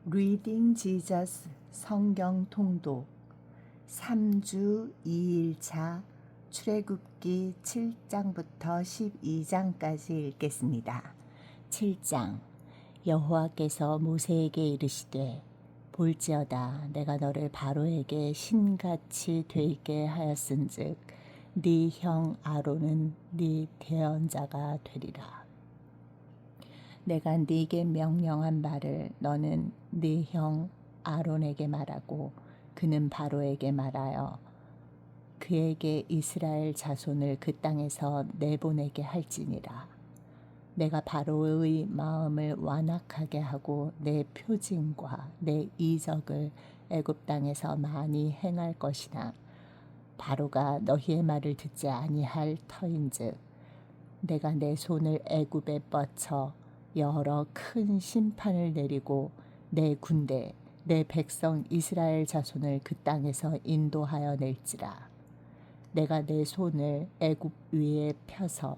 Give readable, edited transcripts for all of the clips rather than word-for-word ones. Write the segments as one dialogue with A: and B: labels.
A: 리딩 지저스 성경 통독 3주 2일차 출애굽기 7장부터 12장까지 읽겠습니다. 7장. 여호와께서 모세에게 이르시되 볼지어다 내가 너를 바로에게 신같이 되게 하였은즉 네 형 아론은 네 대언자가 되리라. 내가 네게 명령한 말을 너는 네 형 아론에게 말하고 그는 바로에게 말하여 그에게 이스라엘 자손을 그 땅에서 내보내게 할지니라. 내가 바로의 마음을 완악하게 하고 내 표징과 내 이적을 애굽 땅에서 많이 행할 것이나 바로가 너희의 말을 듣지 아니할 터인즉 내가 내 손을 애굽에 뻗쳐 여러 큰 심판을 내리고 내 군대 내 백성 이스라엘 자손을 그 땅에서 인도하여 낼지라. 내가 내 손을 애굽 위에 펴서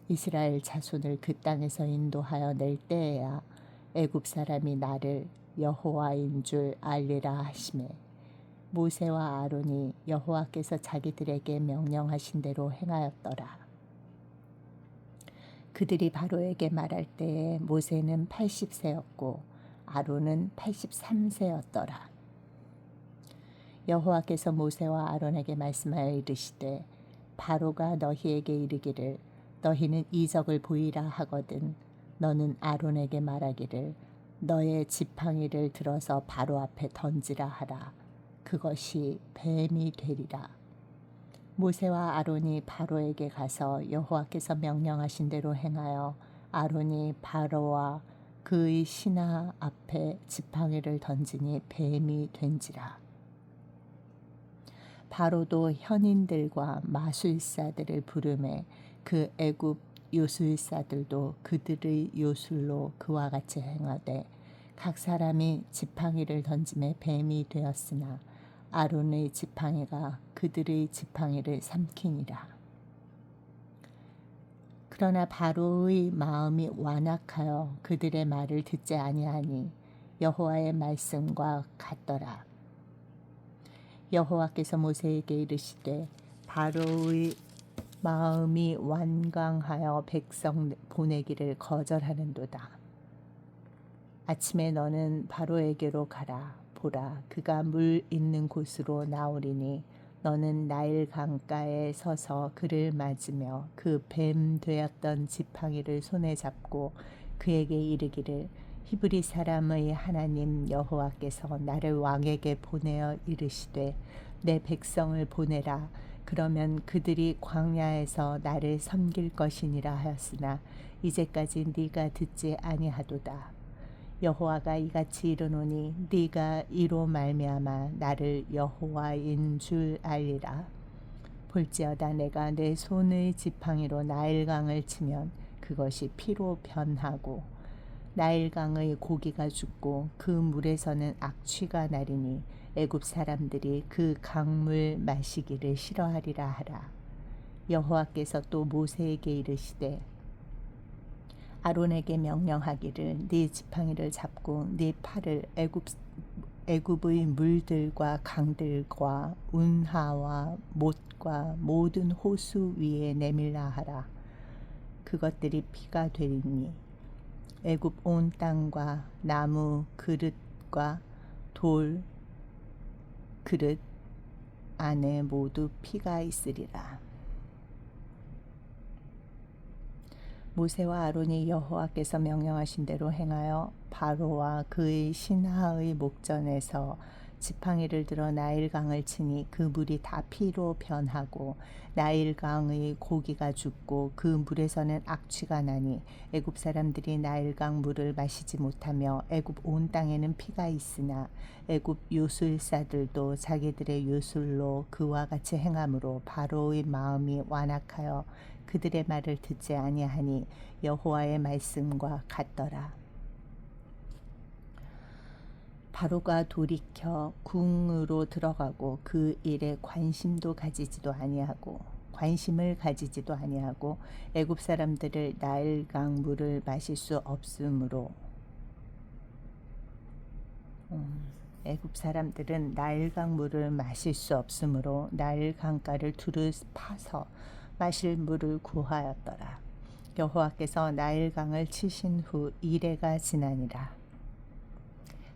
A: 이스라엘 자손을 그 땅에서 인도하여 낼 때에야 애굽 사람이 나를 여호와인 줄 알리라 하시매 모세와 아론이 여호와께서 자기들에게 명령하신 대로 행하였더라. 그들이 바로에게 말할 때에 모세는 80세였고 아론은 83세였더라. 여호와께서 모세와 아론에게 말씀하여 이르시되 바로가 너희에게 이르기를 너희는 이적을 보이라 하거든 너는 아론에게 말하기를 너의 지팡이를 들어서 바로 앞에 던지라 하라. 그것이 뱀이 되리라. 모세와 아론이 바로에게 가서 여호와께서 명령하신 대로 행하여 아론이 바로와 그의 신하 앞에 지팡이를 던지니 뱀이 된지라. 바로도 현인들과 마술사들을 부르매 그 애굽 요술사들도 그들의 요술로 그와 같이 행하되 각 사람이 지팡이를 던짐에 뱀이 되었으나 아론의 지팡이가 그들의 지팡이를 삼키니라. 그러나 바로의 마음이 완악하여 그들의 말을 듣지 아니하니 여호와의 말씀과 같더라. 여호와께서 모세에게 이르시되 바로의 마음이 완강하여 백성 보내기를 거절하는도다. 아침에 너는 바로에게로 가라. 보라, 그가 물 있는 곳으로 나오리니 너는 나일 강가에 서서 그를 맞으며 그 뱀 되었던 지팡이를 손에 잡고 그에게 이르기를 히브리 사람의 하나님 여호와께서 나를 왕에게 보내어 이르시되 내 백성을 보내라. 그러면 그들이 광야에서 나를 섬길 것이니라 하였으나 이제까지 네가 듣지 아니하도다. 여호와가 이같이 이르노니 네가 이로 말미암아 나를 여호와인 줄 알리라. 볼지어다 내가 내 손의 지팡이로 나일강을 치면 그것이 피로 변하고 나일강의 고기가 죽고 그 물에서는 악취가 나리니 애굽 사람들이 그 강물 마시기를 싫어하리라 하라. 여호와께서 또 모세에게 이르시되 아론에게 명령하기를 네 지팡이를 잡고 네 팔을 애굽의 물들과 강들과 운하와 못과 모든 호수 위에 내밀라 하라. 그것들이 피가 되리니 애굽 온 땅과 나무 그릇과 돌 그릇 안에 모두 피가 있으리라. 모세와 아론이 여호와께서 명령하신 대로 행하여 바로와 그의 신하의 목전에서 지팡이를 들어 나일강을 치니 그 물이 다 피로 변하고 나일강의 고기가 죽고 그 물에서는 악취가 나니 애굽 사람들이 나일강 물을 마시지 못하며 애굽 온 땅에는 피가 있으나 애굽 요술사들도 자기들의 요술로 그와 같이 행함으로 바로의 마음이 완악하여 그들의 말을 듣지 아니하니 여호와의 말씀과 같더라. 바로가 돌이켜 궁으로 들어가고 그 일에 관심을 가지지도 아니하고 애굽 사람들을 나일강 물을 마실 수 없으므로 애굽 사람들은 나일강 물을 마실 수 없으므로 나일 강가를 두루 파서 마실 물을 구하였더라. 여호와께서 나일강을 치신 후 이레가 지나니라.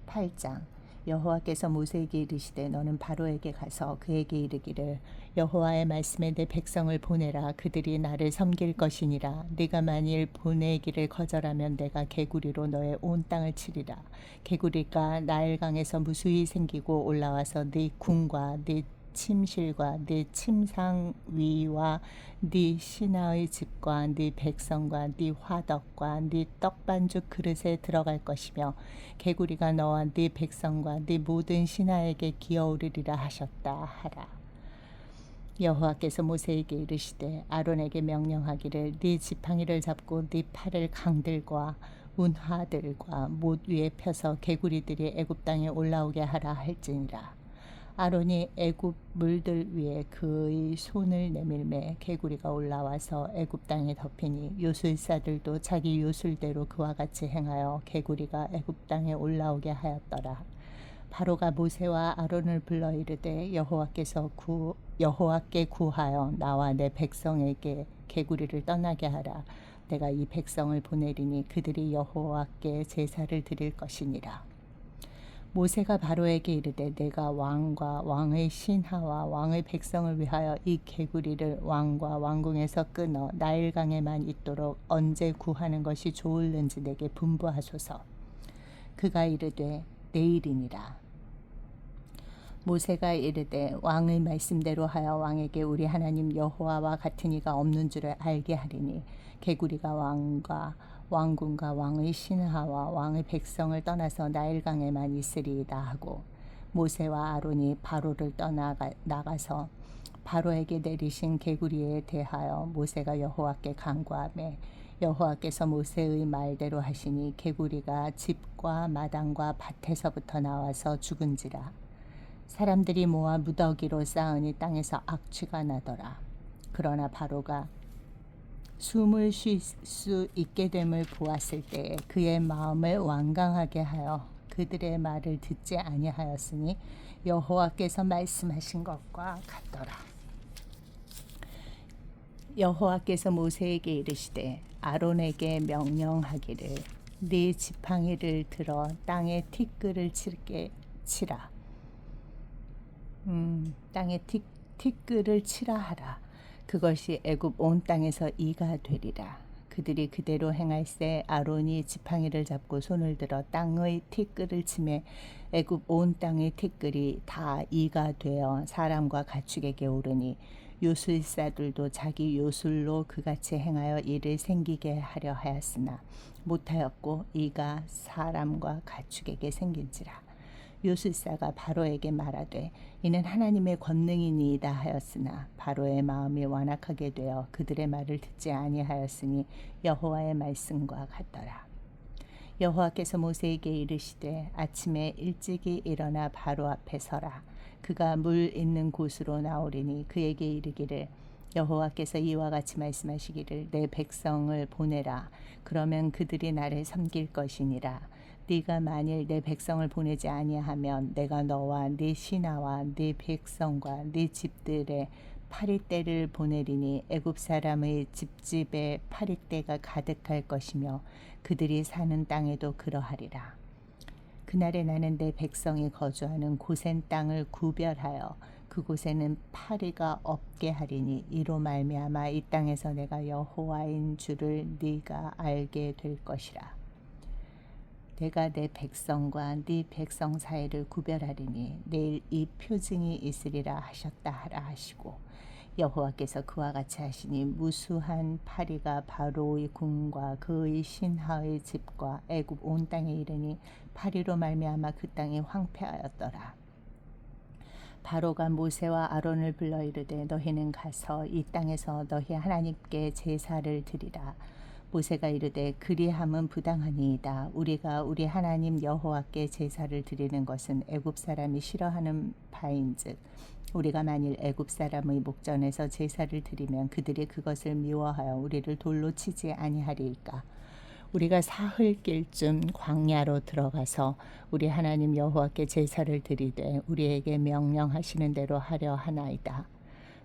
A: 8장. 여호와께서 모세에게 이르시되 너는 바로에게 가서 그에게 이르기를 여호와의 말씀에 내 백성을 보내라. 그들이 나를 섬길 것이니라. 네가 만일 보내기를 거절하면 내가 개구리로 너의 온 땅을 치리라. 개구리가 나일강에서 무수히 생기고 올라와서 네 궁과 네 침실과 네 침상 위와 네 신하의 집과 네 백성과 네 화덕과 네 떡반죽 그릇에 들어갈 것이며 개구리가 너와 네 백성과 네 모든 신하에게 기어오르리라 하셨다 하라. 여호와께서 모세에게 이르시되 아론에게 명령하기를 네 지팡이를 잡고 네 팔을 강들과 운하들과 못 위에 펴서 개구리들이 애굽 땅에 올라오게 하라 할지니라. 아론이 애굽 물들 위에 그의 손을 내밀매 개구리가 올라와서 애굽 땅에 덮이니 요술사들도 자기 요술대로 그와 같이 행하여 개구리가 애굽 땅에 올라오게 하였더라. 바로가 모세와 아론을 불러 이르되 여호와께 구하여 나와 내 백성에게 개구리를 떠나게 하라. 내가 이 백성을 보내리니 그들이 여호와께 제사를 드릴 것이니라. 모세가 바로에게 이르되 내가 왕과 왕의 신하와 왕의 백성을 위하여 이 개구리를 왕과 왕궁에서 끊어 나일강에만 있도록 언제 구하는 것이 좋을는지 내게 분부하소서. 그가 이르되 내일이니라. 모세가 이르되 왕의 말씀대로 하여 왕에게 우리 하나님 여호와와 같은 이가 없는 줄을 알게 하리니 개구리가 왕과 왕궁과 왕의 신하와 왕의 백성을 떠나서 나일강에만 있으리이다 하고 모세와 아론이 바로를 나가서 바로에게 내리신 개구리에 대하여 모세가 여호와께 간구하매 여호와께서 모세의 말대로 하시니 개구리가 집과 마당과 밭에서부터 나와서 죽은지라. 사람들이 모아 무더기로 쌓으니 땅에서 악취가 나더라. 그러나 바로가 숨을 쉴 수 있게 됨을 보았을 때에 그의 마음을 완강하게 하여 그들의 말을 듣지 아니하였으니 여호와께서 말씀하신 것과 같더라. 여호와께서 모세에게 이르시되 아론에게 명령하기를 네 지팡이를 들어 땅에 티끌을 치라. 땅에 티끌을 치라 하라. 그것이 애굽 온 땅에서 이가 되리라. 그들이 그대로 행할세 아론이 지팡이를 잡고 손을 들어 땅의 티끌을 치매 애굽 온 땅의 티끌이 다 이가 되어 사람과 가축에게 오르니 요술사들도 자기 요술로 그같이 행하여 이를 생기게 하려 하였으나 못하였고 이가 사람과 가축에게 생긴지라. 요술사가 바로에게 말하되 이는 하나님의 권능이니이다 하였으나 바로의 마음이 완악하게 되어 그들의 말을 듣지 아니하였으니 여호와의 말씀과 같더라. 여호와께서 모세에게 이르시되 아침에 일찍이 일어나 바로 앞에 서라. 그가 물 있는 곳으로 나오리니 그에게 이르기를 여호와께서 이와 같이 말씀하시기를 내 백성을 보내라. 그러면 그들이 나를 섬길 것이니라. 네가 만일 내 백성을 보내지 아니하면 내가 너와 네 신하와 네 백성과 네 집들에 파리떼를 보내리니 애굽 사람의 집집에 파리떼가 가득할 것이며 그들이 사는 땅에도 그러하리라. 그날에 나는 내 백성이 거주하는 고센 땅을 구별하여 그곳에는 파리가 없게 하리니 이로 말미암아 이 땅에서 내가 여호와인 줄을 네가 알게 될 것이라. 내가 내 백성과 네 백성 사이를 구별하리니 내일 이 표징이 있으리라 하셨다 하라 하시고 여호와께서 그와 같이 하시니 무수한 파리가 바로의 궁과 그의 신하의 집과 애굽 온 땅에 이르니 파리로 말미암아 그 땅이 황폐하였더라. 바로가 모세와 아론을 불러 이르되 너희는 가서 이 땅에서 너희 하나님께 제사를 드리라. 모세가 이르되 그리함은 부당하니이다. 우리가 우리 하나님 여호와께 제사를 드리는 것은 애굽 사람이 싫어하는 바인즉 우리가 만일 애굽 사람의 목전에서 제사를 드리면 그들이 그것을 미워하여 우리를 돌로 치지 아니하리이까. 우리가 사흘길쯤 광야로 들어가서 우리 하나님 여호와께 제사를 드리되 우리에게 명령하시는 대로 하려 하나이다.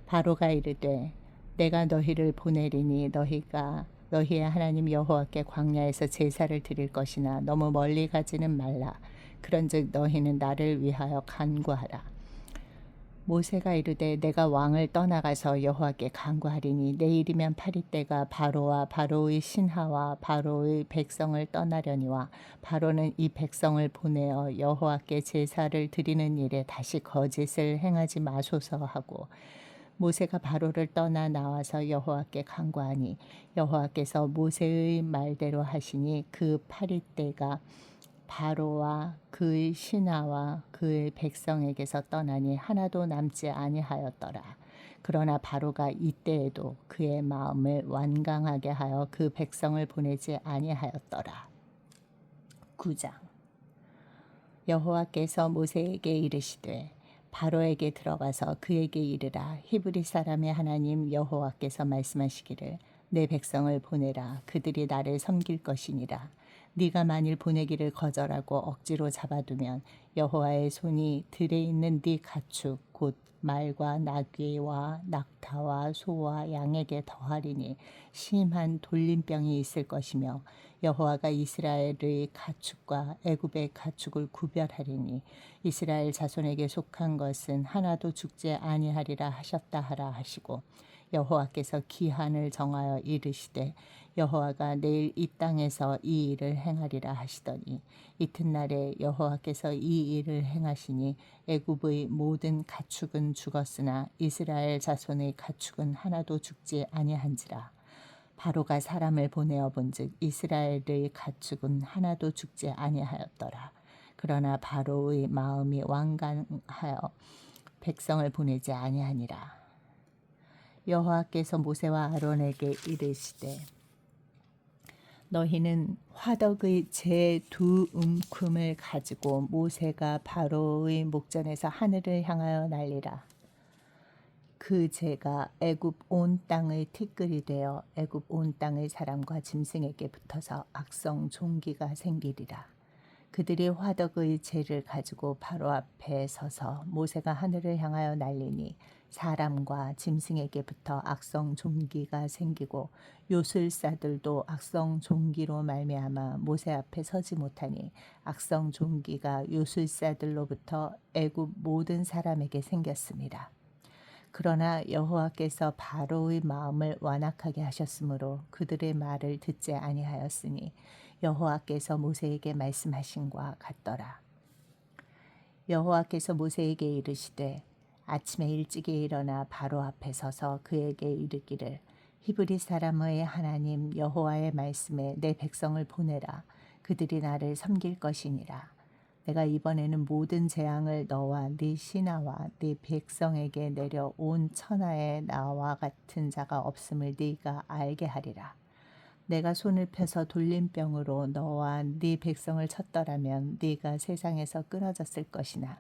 A: 바로가 이르되 내가 너희를 보내리니 너희가 너희의 하나님 여호와께 광야에서 제사를 드릴 것이나 너무 멀리 가지는 말라. 그런즉 너희는 나를 위하여 간구하라. 모세가 이르되 내가 왕을 떠나가서 여호와께 간구하리니 내일이면 파리떼가 바로와 바로의 신하와 바로의 백성을 떠나려니와 바로는 이 백성을 보내어 여호와께 제사를 드리는 일에 다시 거짓을 행하지 마소서 하고 모세가 바로를 떠나 나와서 여호와께 간구하니 여호와께서 모세의 말대로 하시니 그 파리떼가 바로와 그의 신하와 그의 백성에게서 떠나니 하나도 남지 아니하였더라. 그러나 바로가 이때에도 그의 마음을 완강하게 하여 그 백성을 보내지 아니하였더라. 9장. 여호와께서 모세에게 이르시되 바로에게 들어가서 그에게 이르라. 히브리 사람의 하나님 여호와께서 말씀하시기를 내 백성을 보내라. 그들이 나를 섬길 것이니라. 네가 만일 보내기를 거절하고 억지로 잡아두면 여호와의 손이 들에 있는 네 가축 곧 말과 나귀와 낙타와 소와 양에게 더하리니 심한 돌림병이 있을 것이며 여호와가 이스라엘의 가축과 애굽의 가축을 구별하리니 이스라엘 자손에게 속한 것은 하나도 죽지 아니하리라 하셨다 하라 하시고 여호와께서 기한을 정하여 이르시되 여호와가 내일 이 땅에서 이 일을 행하리라 하시더니 이튿날에 여호와께서 이 일을 행하시니 애굽의 모든 가축은 죽었으나 이스라엘 자손의 가축은 하나도 죽지 아니한지라. 바로가 사람을 보내어 본즉 이스라엘의 가축은 하나도 죽지 아니하였더라. 그러나 바로의 마음이 완강하여 백성을 보내지 아니하니라. 여호와께서 모세와 아론에게 이르시되 너희는 화덕의 제 두 움큼을 가지고 모세가 바로의 목전에서 하늘을 향하여 날리라. 그 제가 애굽 온 땅의 티끌이 되어 애굽 온 땅의 사람과 짐승에게 붙어서 악성 종기가 생기리라. 그들이 화덕의 재를 가지고 바로 앞에 서서 모세가 하늘을 향하여 날리니 사람과 짐승에게 붙어 악성 종기가 생기고 요술사들도 악성 종기로 말미암아 모세 앞에 서지 못하니 악성 종기가 요술사들로부터 애굽 모든 사람에게 생겼습니다. 그러나 여호와께서 바로의 마음을 완악하게 하셨으므로 그들의 말을 듣지 아니하였으니 여호와께서 모세에게 말씀하신과 같더라. 여호와께서 모세에게 이르시되 아침에 일찍이 일어나 바로 앞에 서서 그에게 이르기를 히브리 사람의 하나님 여호와의 말씀에 내 백성을 보내라. 그들이 나를 섬길 것이니라. 내가 이번에는 모든 재앙을 너와 네 신하와 네 백성에게 내려 온 천하에 나와 같은 자가 없음을 네가 알게 하리라. 내가 손을 펴서 돌림병으로 너와 네 백성을 쳤더라면 네가 세상에서 끊어졌을 것이나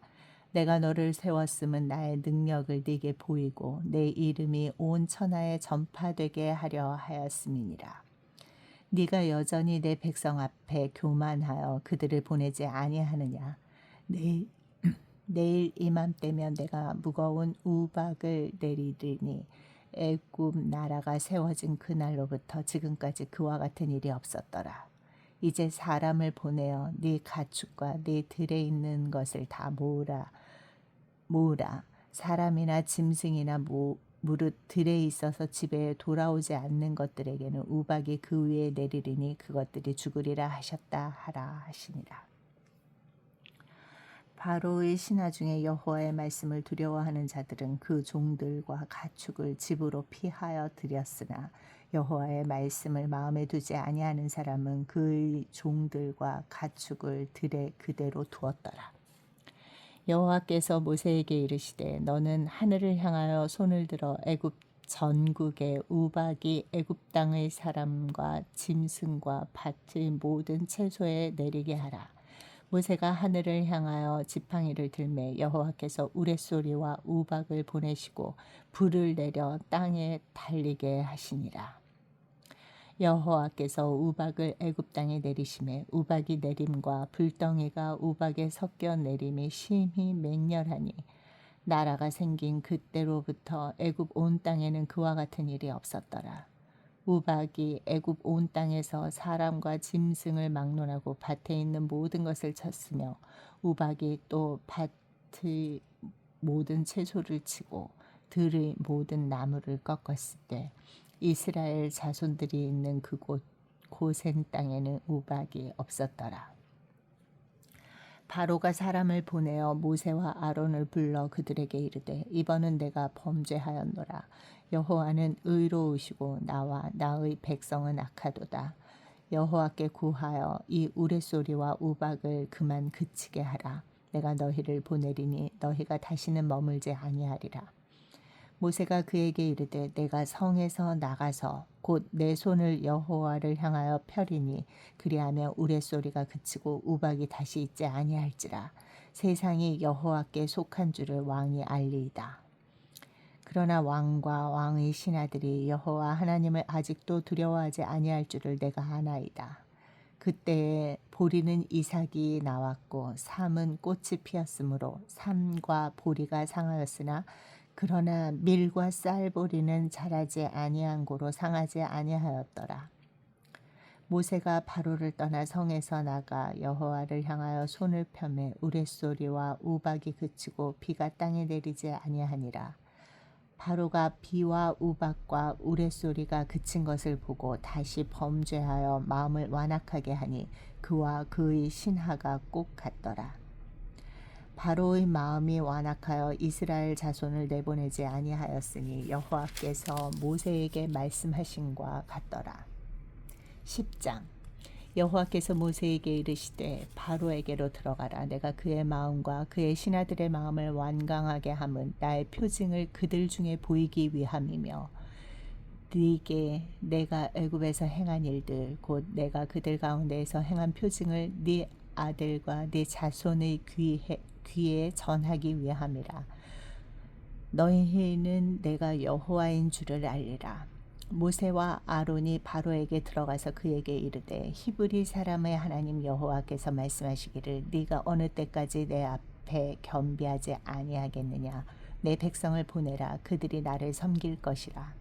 A: 내가 너를 세웠음은 나의 능력을 네게 보이고 내 이름이 온 천하에 전파되게 하려 하였음이니라. 네가 여전히 내 백성 앞에 교만하여 그들을 보내지 아니하느냐. 내일 이맘때면 내가 무거운 우박을 내리리니 애굽 나라가 세워진 그날로부터 지금까지 그와 같은 일이 없었더라. 이제 사람을 보내어 네 가축과 네 들에 있는 것을 다 모으라. 사람이나 짐승이나 무릇 들에 있어서 집에 돌아오지 않는 것들에게는 우박이 그 위에 내리리니 그것들이 죽으리라 하셨다 하라 하시니라. 바로의 신하 중에 여호와의 말씀을 두려워하는 자들은 그 종들과 가축을 집으로 피하여 들였으나 여호와의 말씀을 마음에 두지 아니하는 사람은 그의 종들과 가축을 들에 그대로 두었더라. 여호와께서 모세에게 이르시되 너는 하늘을 향하여 손을 들어 애굽 전국의 우박이 애굽 땅의 사람과 짐승과 밭의 모든 채소에 내리게 하라. 모세가 하늘을 향하여 지팡이를 들매 여호와께서 우레소리와 우박을 보내시고 불을 내려 땅에 달리게 하시니라. 여호와께서 우박을 애굽 땅에 내리심에 우박이 내림과 불덩이가 우박에 섞여 내림이 심히 맹렬하니 나라가 생긴 그때로부터 애굽 온 땅에는 그와 같은 일이 없었더라. 우박이 애굽 온 땅에서 사람과 짐승을 막론하고 밭에 있는 모든 것을 쳤으며 우박이 또 밭의 모든 채소를 치고 들의 모든 나무를 꺾었을 때 이스라엘 자손들이 있는 그곳 고센 땅에는 우박이 없었더라. 바로가 사람을 보내어 모세와 아론을 불러 그들에게 이르되 이번은 내가 범죄하였노라. 여호와는 의로우시고 나와 나의 백성은 악하도다. 여호와께 구하여 이 우레소리와 우박을 그만 그치게 하라. 내가 너희를 보내리니 너희가 다시는 머물지 아니하리라. 모세가 그에게 이르되 내가 성에서 나가서 곧 내 손을 여호와를 향하여 펴리니 그리하면 우레소리가 그치고 우박이 다시 있지 아니할지라. 세상이 여호와께 속한 줄을 왕이 알리이다. 그러나 왕과 왕의 신하들이 여호와 하나님을 아직도 두려워하지 아니할 줄을 내가 아나이다. 그때에 보리는 이삭이 나왔고 삼은 꽃이 피었으므로 삼과 보리가 상하였으나 그러나 밀과 쌀보리는 자라지 아니한 고로 상하지 아니하였더라. 모세가 바로를 떠나 성에서 나가 여호와를 향하여 손을 펴매 우레소리와 우박이 그치고 비가 땅에 내리지 아니하니라. 바로가 비와 우박과 우레소리가 그친 것을 보고 다시 범죄하여 마음을 완악하게 하니 그와 그의 신하가 꼭 같더라. 바로의 마음이 완악하여 이스라엘 자손을 내보내지 아니하였으니 여호와께서 모세에게 말씀하신과 같더라. 10장. 여호와께서 모세에게 이르시되 바로에게로 들어가라. 내가 그의 마음과 그의 신하들의 마음을 완강하게 함은 나의 표징을 그들 중에 보이기 위함이며 네게 내가 애굽에서 행한 일들 곧 내가 그들 가운데에서 행한 표징을 네 아들과 네 자손의 귀에 전하기 위함이라. 너희는 내가 여호와인 줄을 알리라. 모세와 아론이 바로에게 들어가서 그에게 이르되 히브리 사람의 하나님 여호와께서 말씀하시기를 네가 어느 때까지 내 앞에 겸비하지 아니하겠느냐. 내 백성을 보내라. 그들이 나를 섬길 것이라.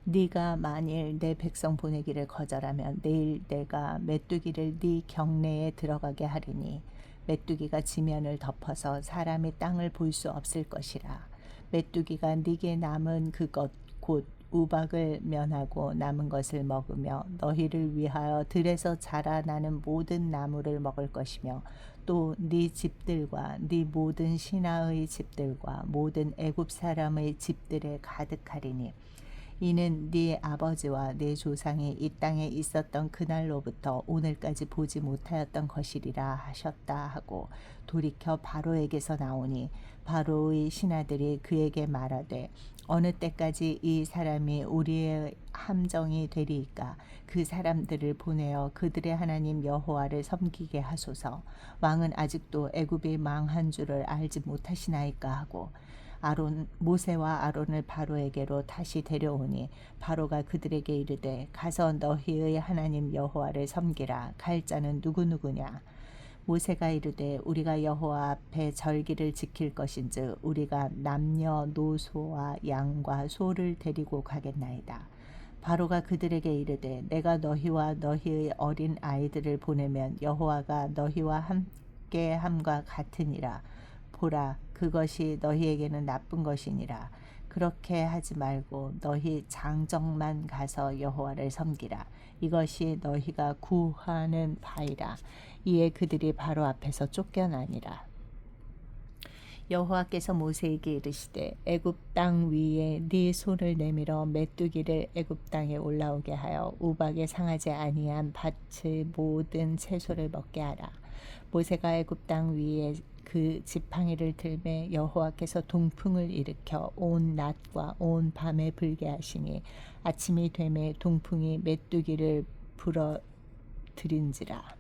A: 네가 만일 내 백성 보내기를 거절하면 내일 내가 메뚜기를 네 경내에 들어가게 하리니 메뚜기가 지면을 덮어서 사람이 땅을 볼 수 없을 것이라. 메뚜기가 네게 남은 그것 곧 우박을 면하고 남은 것을 먹으며 너희를 위하여 들에서 자라나는 모든 나무를 먹을 것이며 또 네 집들과 네 모든 신하의 집들과 모든 애굽 사람의 집들에 가득하리니 이는 네 아버지와 네 조상이 이 땅에 있었던 그날로부터 오늘까지 보지 못하였던 것이리라 하셨다 하고 돌이켜 바로에게서 나오니 바로의 신하들이 그에게 말하되 어느 때까지 이 사람이 우리의 함정이 되리이까. 그 사람들을 보내어 그들의 하나님 여호와를 섬기게 하소서. 왕은 아직도 애굽이 망한 줄을 알지 못하시나이까 하고 모세와 아론을 바로에게로 다시 데려오니 바로가 그들에게 이르되 가서 너희의 하나님 여호와를 섬기라. 갈 자는 누구누구냐. 모세가 이르되 우리가 여호와 앞에 절기를 지킬 것인즉 우리가 남녀노소와 양과 소를 데리고 가겠나이다. 바로가 그들에게 이르되 내가 너희와 너희의 어린 아이들을 보내면 여호와가 너희와 함께 함과 같으니라. 보라, 그것이 너희에게는 나쁜 것이니라. 그렇게 하지 말고 너희 장정만 가서 여호와를 섬기라. 이것이 너희가 구하는 바이라. 이에 그들이 바로 앞에서 쫓겨나니라. 여호와께서 모세에게 이르시되 애굽 땅 위에 네 손을 내밀어 메뚜기를 애굽 땅에 올라오게 하여 우박에 상하지 아니한 밭의 모든 채소를 먹게 하라. 모세가 애굽 땅 위에 그 지팡이를 들매 여호와께서 동풍을 일으켜 온 낮과 온 밤에 불게 하시니 아침이 되매 동풍이 메뚜기를 불어들인지라.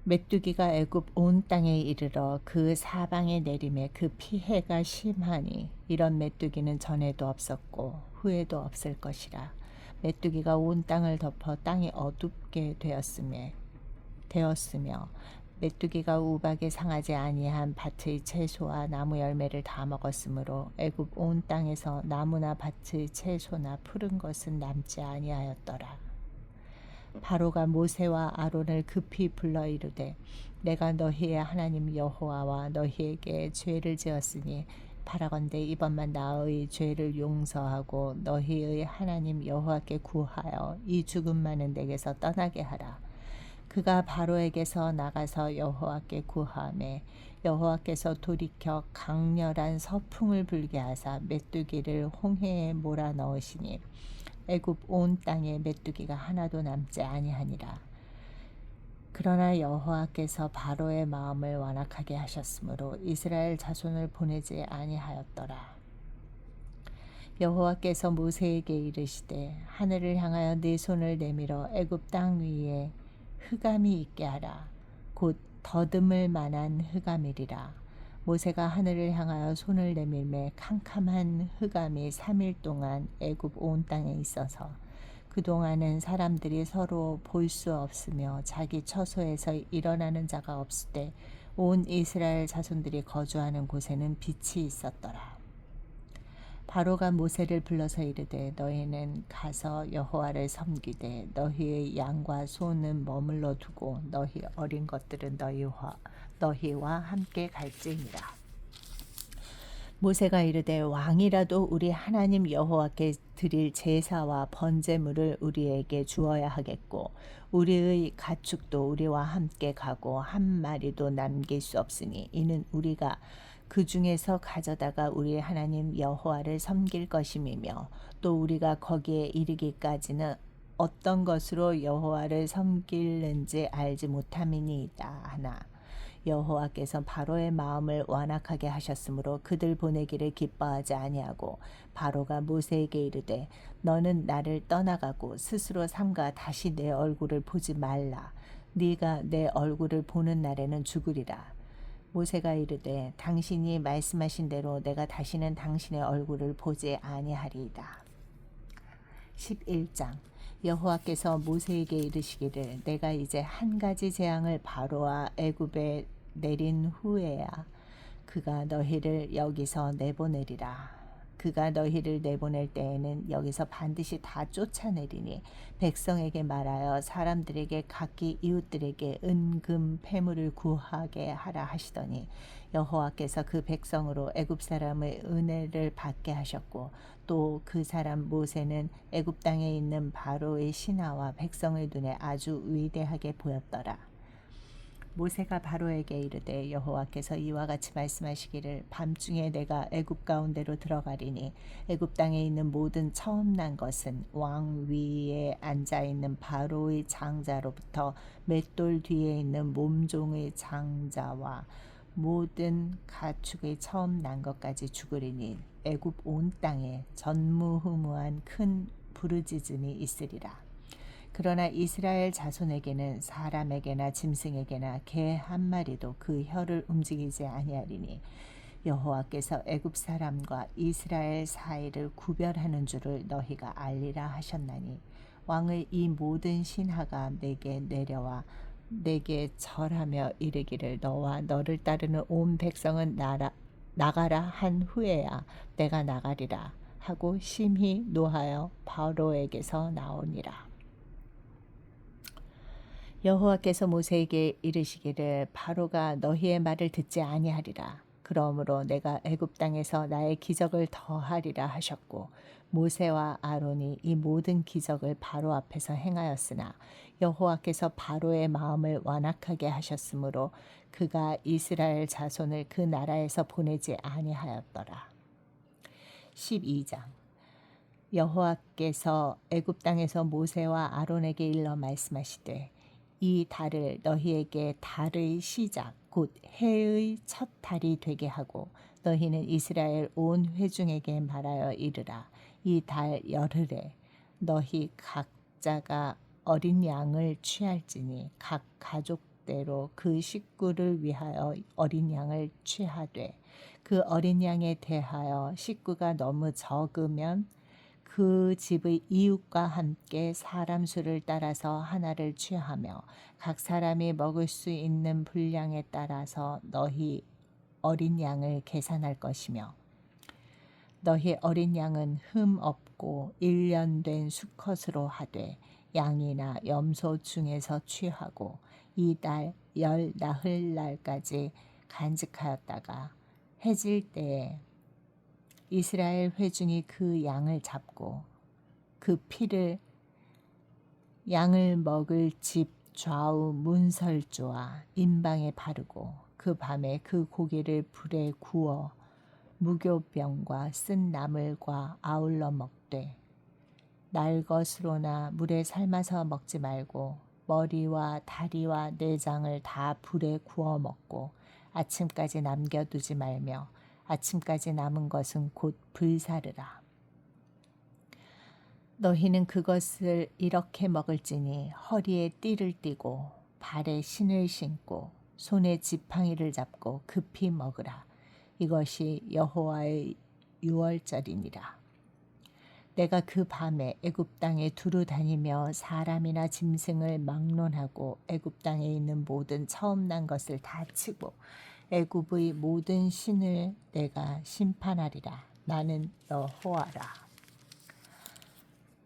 A: 메뚜기가 애굽 온 땅에 이르러 그 사방에 내림에 그 피해가 심하니 이런 메뚜기는 전에도 없었고 후에도 없을 것이라. 메뚜기가 온 땅을 덮어 땅이 어둡게 되었으며 메뚜기가 우박에 상하지 아니한 밭의 채소와 나무 열매를 다 먹었으므로 애굽 온 땅에서 나무나 밭의 채소나 푸른 것은 남지 아니하였더라. 바로가 모세와 아론을 급히 불러 이르되 내가 너희의 하나님 여호와와 너희에게 죄를 지었으니 바라건대 이번만 나의 죄를 용서하고 너희의 하나님 여호와께 구하여 이 죽음만은 내게서 떠나게 하라. 그가 바로에게서 나가서 여호와께 구하매 여호와께서 돌이켜 강렬한 서풍을 불게 하사 메뚜기를 홍해에 몰아 넣으시니 애굽 온 땅에 메뚜기가 하나도 남지 아니하니라. 그러나 여호와께서 바로의 마음을 완악하게 하셨으므로 이스라엘 자손을 보내지 아니하였더라. 여호와께서 모세에게 이르시되 하늘을 향하여 네 손을 내밀어 애굽 땅 위에 흑암이 있게 하라. 곧 더듬을 만한 흑암이리라. 모세가 하늘을 향하여 손을 내밀매 캄캄한 흑암이 3일 동안 애굽 온 땅에 있어서 그동안은 사람들이 서로 볼 수 없으며 자기 처소에서 일어나는 자가 없을 때 온 이스라엘 자손들이 거주하는 곳에는 빛이 있었더라. 바로가 모세를 불러서 이르되 너희는 가서 여호와를 섬기되 너희의 양과 소는 머물러 두고 너희 어린 것들은 너희와 함께 갈지니라. 모세가 이르되 왕이라도 우리 하나님 여호와께 드릴 제사와 번제물을 우리에게 주어야 하겠고 우리의 가축도 우리와 함께 가고 한 마리도 남길 수 없으니 이는 우리가 그 중에서 가져다가 우리 하나님 여호와를 섬길 것임이며 또 우리가 거기에 이르기까지는 어떤 것으로 여호와를 섬기는지 알지 못함이니이다 하나 여호와께서 바로의 마음을 완악하게 하셨으므로 그들 보내기를 기뻐하지 아니하고 바로가 모세에게 이르되 너는 나를 떠나가고 스스로 삼가 다시 내 얼굴을 보지 말라. 네가 내 얼굴을 보는 날에는 죽으리라. 모세가 이르되 당신이 말씀하신 대로 내가 다시는 당신의 얼굴을 보지 아니하리이다. 11장 여호와께서 모세에게 이르시기를 내가 이제 한 가지 재앙을 바로와 애굽에 내린 후에야 그가 너희를 여기서 내보내리라. 그가 너희를 내보낼 때에는 여기서 반드시 다 쫓아내리니 백성에게 말하여 사람들에게 각기 이웃들에게 은금 패물을 구하게 하라 하시더니 여호와께서 그 백성으로 애굽 사람의 은혜를 받게 하셨고 또 그 사람 모세는 애굽 땅에 있는 바로의 신하와 백성의 눈에 아주 위대하게 보였더라. 모세가 바로에게 이르되 여호와께서 이와 같이 말씀하시기를 밤중에 내가 애굽 가운데로 들어가리니 애굽 땅에 있는 모든 처음 난 것은 왕 위에 앉아 있는 바로의 장자로부터 맷돌 뒤에 있는 몸종의 장자와 모든 가축의 처음 난 것까지 죽으리니 애굽 온 땅에 전무후무한 큰 부르짖음이 있으리라. 그러나 이스라엘 자손에게는 사람에게나 짐승에게나 개 한 마리도 그 혀를 움직이지 아니하리니 여호와께서 애굽 사람과 이스라엘 사이를 구별하는 줄을 너희가 알리라 하셨나니 왕의 이 모든 신하가 내게 내려와 내게 절하며 이르기를 너와 너를 따르는 온 백성은 나가라 한 후에야 내가 나가리라 하고 심히 노하여 바로에게서 나오니라. 여호와께서 모세에게 이르시기를 바로가 너희의 말을 듣지 아니하리라. 그러므로 내가 애굽 땅에서 나의 기적을 더하리라 하셨고 모세와 아론이 이 모든 기적을 바로 앞에서 행하였으나 여호와께서 바로의 마음을 완악하게 하셨으므로 그가 이스라엘 자손을 그 나라에서 보내지 아니하였더라. 12장 여호와께서 애굽 땅에서 모세와 아론에게 일러 말씀하시되 이 달을 너희에게 달의 시작 곧 해의 첫 달이 되게 하고 너희는 이스라엘 온 회중에게 말하여 이르라. 이 달 열흘에 너희 각자가 어린 양을 취할지니 각 가족 가족대로 그 식구를 위하여 어린 양을 취하되 그 어린 양에 대하여 식구가 너무 적으면 그 집의 이웃과 함께 사람 수를 따라서 하나를 취하며 각 사람이 먹을 수 있는 분량에 따라서 너희 어린 양을 계산할 것이며 너희 어린 양은 흠 없고 1년 된 수컷으로 하되 양이나 염소 중에서 취하고 이달 열 나흘 날까지 간직하였다가 해질 때에 이스라엘 회중이 그 양을 잡고 그 피를 양을 먹을 집 좌우 문설주와 임방에 바르고 그 밤에 그 고기를 불에 구워 무교병과 쓴 나물과 아울러 먹되 날 것으로나 물에 삶아서 먹지 말고 머리와 다리와 내장을 다 불에 구워 먹고 아침까지 남겨두지 말며 아침까지 남은 것은 곧 불사르라. 너희는 그것을 이렇게 먹을지니 허리에 띠를 띠고 발에 신을 신고 손에 지팡이를 잡고 급히 먹으라. 이것이 여호와의 유월절이니라. 내가 그 밤에 애굽 땅에 두루 다니며 사람이나 짐승을 막론하고 애굽 땅에 있는 모든 처음 난 것을 다 치고 애굽의 모든 신을 내가 심판하리라. 나는 여호와라.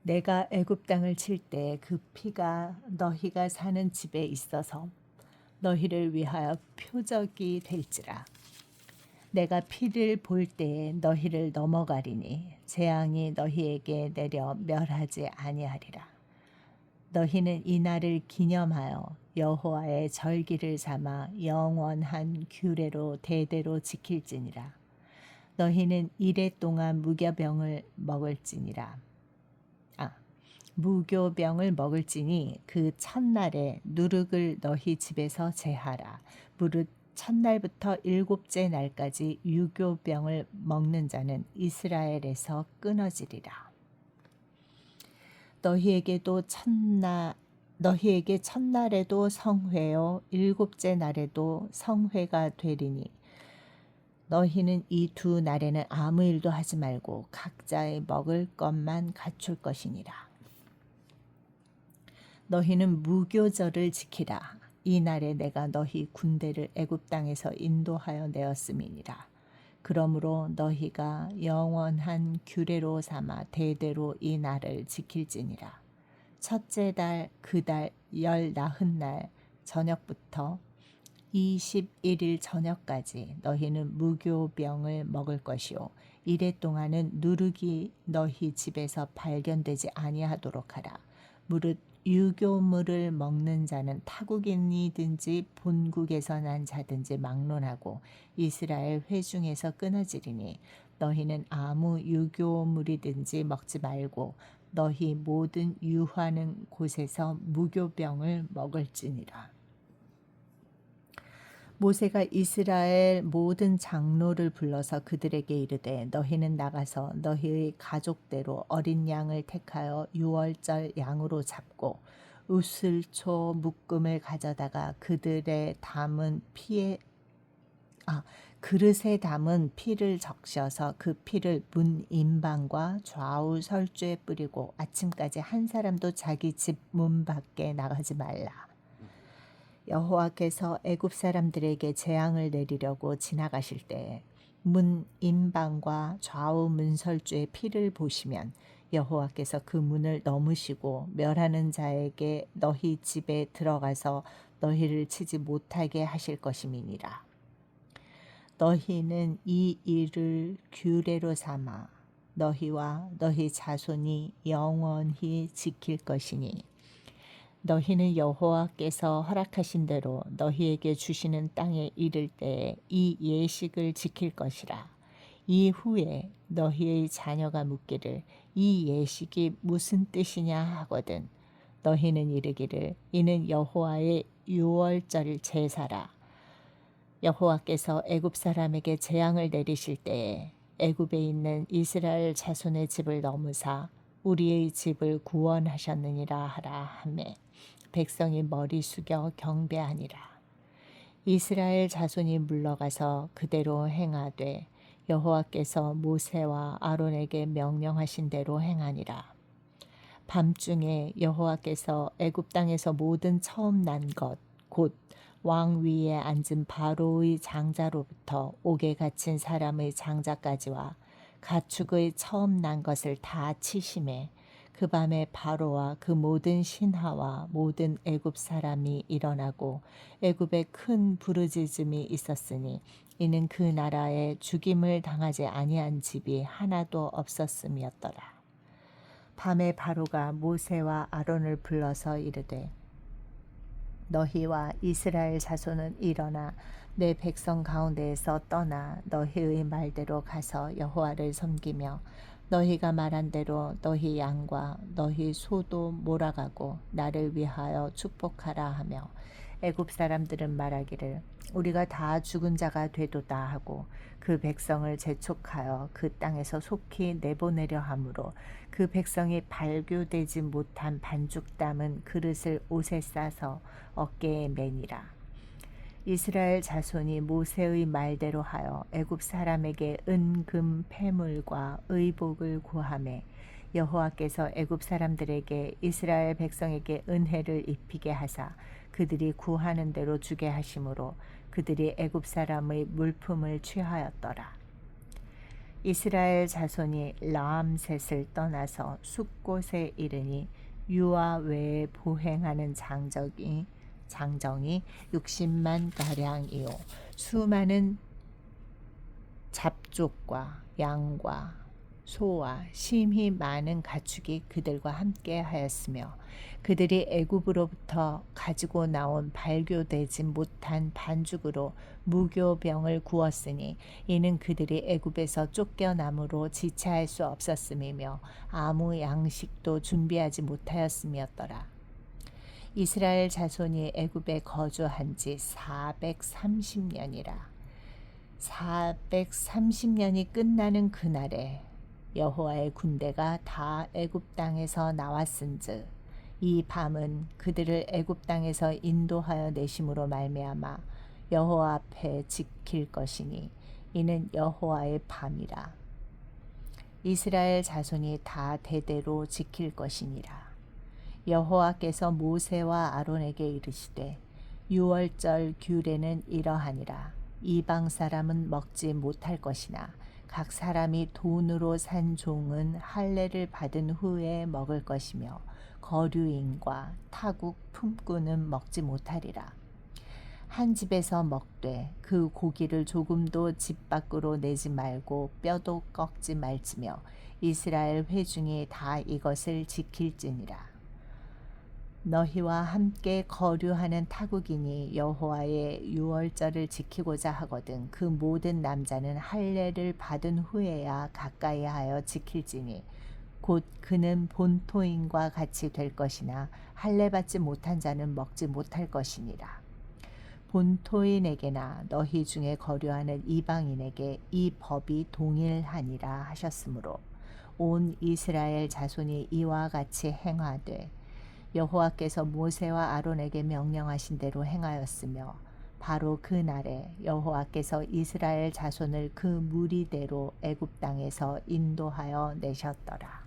A: 내가 애굽 땅을 칠 때 그 피가 너희가 사는 집에 있어서 너희를 위하여 표적이 될지라. 내가 피를 볼 때에 너희를 넘어가리니 재앙이 너희에게 내려 멸하지 아니하리라. 너희는 이 날을 기념하여 여호와의 절기를 삼아 영원한 규례로 대대로 지킬지니라. 너희는 이래 동안 무교병을 먹을지니 그 첫날에 누룩을 너희 집에서 제하라. 무릇 첫날부터 일곱째 날까지 유교병을 먹는 자는 이스라엘에서 끊어지리라. 너희에게 첫날에도 성회요 일곱째 날에도 성회가 되리니 너희는 이 두 날에는 아무 일도 하지 말고 각자의 먹을 것만 갖출 것이니라. 너희는 무교절을 지키라. 이 날에 내가 너희 군대를 애굽 땅에서 인도하여 내었음이니라. 그러므로 너희가 영원한 규례로 삼아 대대로 이 날을 지킬지니라. 첫째 달 그 달 열 나흔날 저녁부터 21일 저녁까지 너희는 무교병을 먹을 것이요 이래 동안은 누룩이 너희 집에서 발견되지 아니하도록 하라. 무릇 유교물을 먹는 자는 타국인이든지 본국에서 난 자든지 막론하고 이스라엘 회중에서 끊어지리니 너희는 아무 유교물이든지 먹지 말고 너희 모든 유하는 곳에서 무교병을 먹을지니라. 모세가 이스라엘 모든 장로를 불러서 그들에게 이르되 너희는 나가서 너희의 가족대로 어린 양을 택하여 유월절 양으로 잡고 우슬초 묶음을 가져다가 그릇에 담은 피를 적셔서 그 피를 문 임방과 좌우 설주에 뿌리고 아침까지 한 사람도 자기 집 문 밖에 나가지 말라. 여호와께서 애굽 사람들에게 재앙을 내리려고 지나가실 때 문 임방과 좌우 문설주의 피를 보시면 여호와께서 그 문을 넘으시고 멸하는 자에게 너희 집에 들어가서 너희를 치지 못하게 하실 것임이니라. 너희는 이 일을 규례로 삼아 너희와 너희 자손이 영원히 지킬 것이니 너희는 여호와께서 허락하신 대로 너희에게 주시는 땅에 이를 때에 이 예식을 지킬 것이라. 이후에 너희의 자녀가 묻기를 이 예식이 무슨 뜻이냐 하거든 너희는 이르기를 이는 여호와의 유월절 제사라. 여호와께서 애굽 사람에게 재앙을 내리실 때에 애굽에 있는 이스라엘 자손의 집을 넘으사 우리의 집을 구원하셨느니라 하라 하매 백성이 머리 숙여 경배하니라. 이스라엘 자손이 물러가서 그대로 행하되 여호와께서 모세와 아론에게 명령하신 대로 행하니라. 밤중에 여호와께서 애굽 땅에서 모든 처음 난 것 곧 왕 위에 앉은 바로의 장자로부터 옥에 갇힌 사람의 장자까지와 가축의 처음 난 것을 다 치심에 그 밤에 바로와 그 모든 신하와 모든 애굽 사람이 일어나고 애굽에 큰 부르짖음이 있었으니 이는 그 나라에 죽임을 당하지 아니한 집이 하나도 없었음이었더라. 밤에 바로가 모세와 아론을 불러서 이르되 너희와 이스라엘 자손은 일어나 내 백성 가운데에서 떠나 너희의 말대로 가서 여호와를 섬기며 너희가 말한 대로 너희 양과 너희 소도 몰아가고 나를 위하여 축복하라 하며 애굽 사람들은 말하기를 우리가 다 죽은 자가 되도다 하고 그 백성을 재촉하여 그 땅에서 속히 내보내려 하므로 그 백성이 발교되지 못한 반죽 담은 그릇을 옷에 싸서 어깨에 매니라. 이스라엘 자손이 모세의 말대로 하여 애굽 사람에게 은금 패물과 의복을 구하매 여호와께서 애굽 사람들에게 이스라엘 백성에게 은혜를 입히게 하사 그들이 구하는 대로 주게 하심으로 그들이 애굽 사람의 물품을 취하였더라. 이스라엘 자손이 라암셋을 떠나서 숫곳에 이르니 유아 외에 보행하는 장정이 60만 가량이요 수많은 잡족과 양과 소와 심히 많은 가축이 그들과 함께 하였으며 그들이 애굽으로부터 가지고 나온 발교되지 못한 반죽으로 무교병을 구웠으니 이는 그들이 애굽에서 쫓겨남으로 지체할 수 없었음이며 아무 양식도 준비하지 못하였음이었더라. 이스라엘 자손이 애굽에 거주한 지 430년이라. 430년이 끝나는 그날에 여호와의 군대가 다 애굽 땅에서 나왔은즉 이 밤은 그들을 애굽 땅에서 인도하여 내심으로 말미암아 여호와 앞에 지킬 것이니 이는 여호와의 밤이라. 이스라엘 자손이 다 대대로 지킬 것이니라. 여호와께서 모세와 아론에게 이르시되 유월절 규례는 이러하니라. 이방 사람은 먹지 못할 것이나 각 사람이 돈으로 산 종은 할례를 받은 후에 먹을 것이며 거류인과 타국 품꾼은 먹지 못하리라. 한 집에서 먹되 그 고기를 조금도 집 밖으로 내지 말고 뼈도 꺾지 말지며 이스라엘 회중이 다 이것을 지킬지니라. 너희와 함께 거류하는 타국인이 여호와의 유월절을 지키고자 하거든 그 모든 남자는 할례를 받은 후에야 가까이 하여 지킬지니 곧 그는 본토인과 같이 될 것이나 할례 받지 못한 자는 먹지 못할 것이니라. 본토인에게나 너희 중에 거류하는 이방인에게 이 법이 동일하니라 하셨으므로 온 이스라엘 자손이 이와 같이 행하되 여호와께서 모세와 아론에게 명령하신 대로 행하였으며 바로 그 날에 여호와께서 이스라엘 자손을 그 무리대로 애굽 땅에서 인도하여 내셨더라.